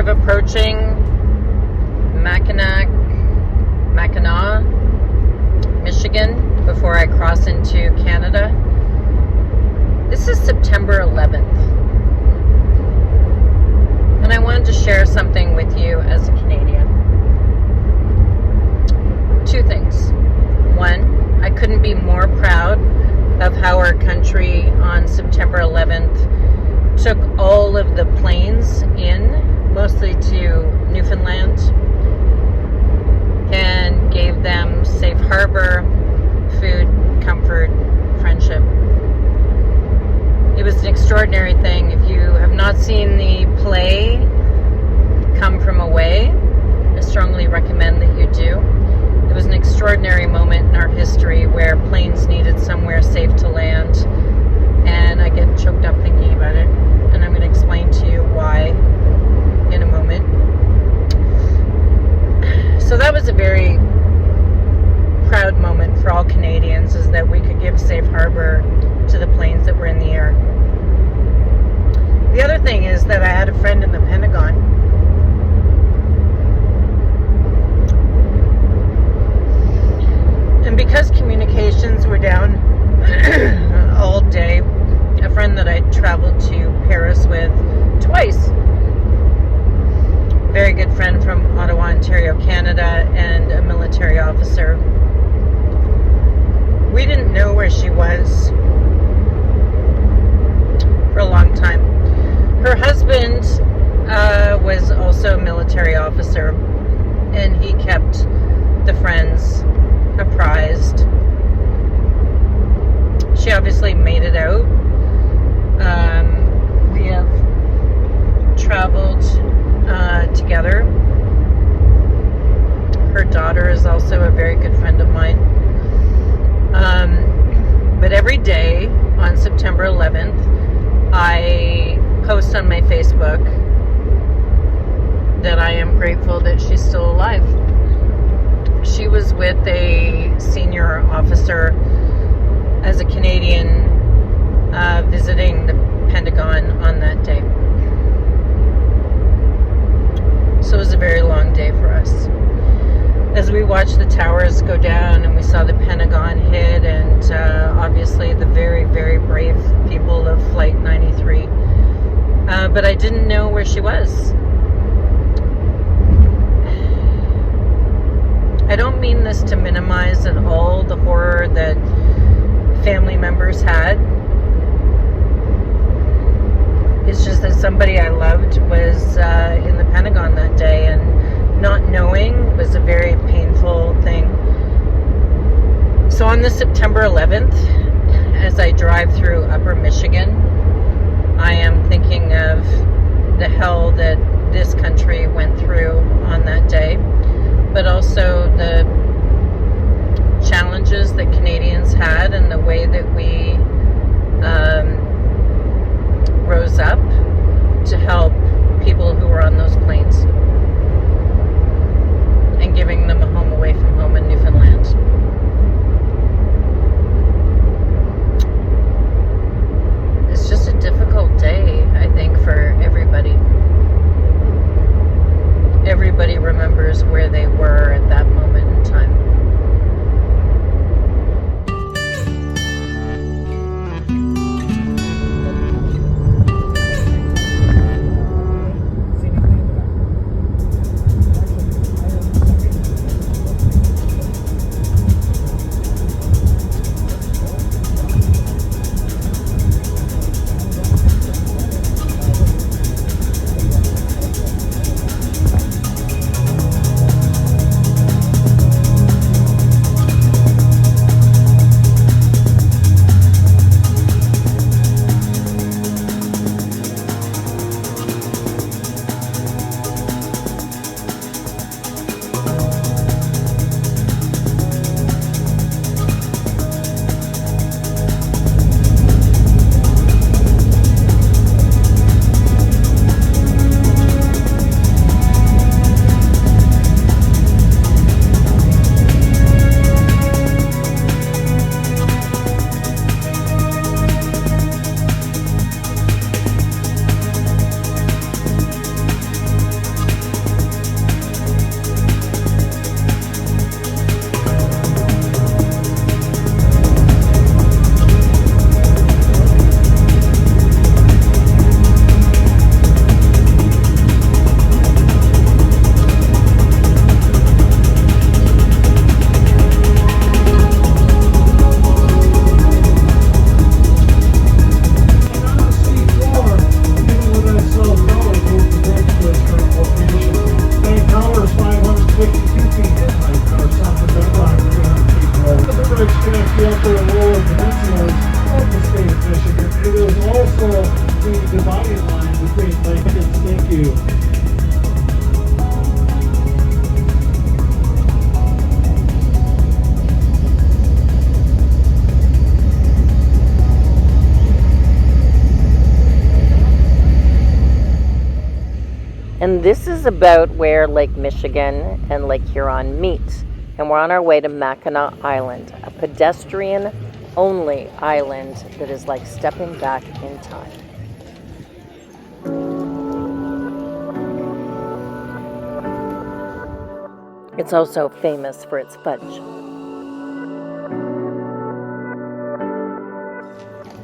of approaching Mackinac, Michigan, before I cross into Canada. This is September 11th. And I wanted to share something with you as a Canadian. Two things. One, I couldn't be more proud of how our country on September 11th took all of the planes in, mostly to Newfoundland, and gave them safe harbor, food, comfort, friendship. It was an extraordinary thing. If you have not seen the play Come From Away, I strongly recommend that you do. It was an extraordinary moment in our history where planes needed somewhere safe to land, and I get choked up thinking about it, and I'm going to explain to you why in a moment. So that was a very proud moment for all Canadians, is that we could give safe harbor to the planes that were in the air. The other thing is that I had a friend in the Pentagon. And because communications were down all day, a friend that I traveled to Paris with twice, very good friend from Ottawa, Ontario, Canada, and a military officer, we didn't know where she was for a long time. Her husband was also a military officer, and he kept the friends apprised. She obviously made it out. We have traveled together. Her daughter is also a very good friend of mine. But every day on September 11th, I post on my Facebook that I am grateful that she's still alive. She was with a senior officer as a Canadian visiting the Pentagon on that day. So it was a very long day for us. As we watched the towers go down and we saw the Pentagon hit, and obviously the very, very brave people of Flight 93. But I didn't know where she was. I don't mean this to minimize at all the horror that family members had. It's just that somebody I loved was in the Pentagon that day, and not knowing was a very painful thing. So on this September 11th, as I drive through Upper Michigan, I am thinking of the hell that this country went through on that day, but also the challenges that Canadians had and the way that we rose up to help people who were on those planes and giving them a home away from home in Newfoundland. It's just a difficult day, I think, for everybody. And this is about where Lake Michigan and Lake Huron meet. And we're on our way to Mackinac Island, a pedestrian-only island that is like stepping back in time. It's also famous for its fudge.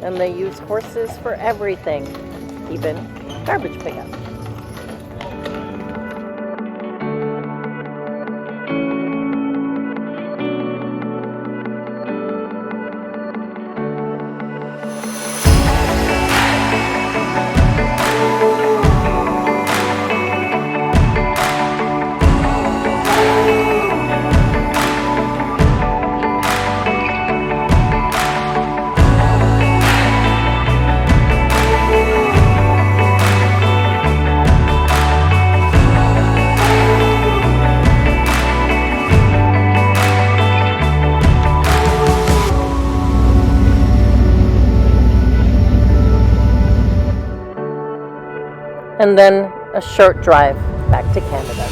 And they use horses for everything, even garbage pickup. And then a short drive back to Canada.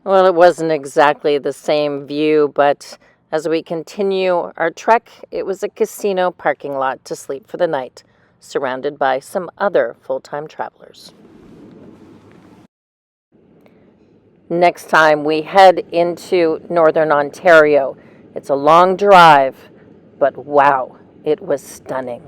Well, it wasn't exactly the same view, but as we continue our trek, it was a casino parking lot to sleep for the night, surrounded by some other full-time travelers. Next time we head into Northern Ontario. It's a long drive, but wow, it was stunning.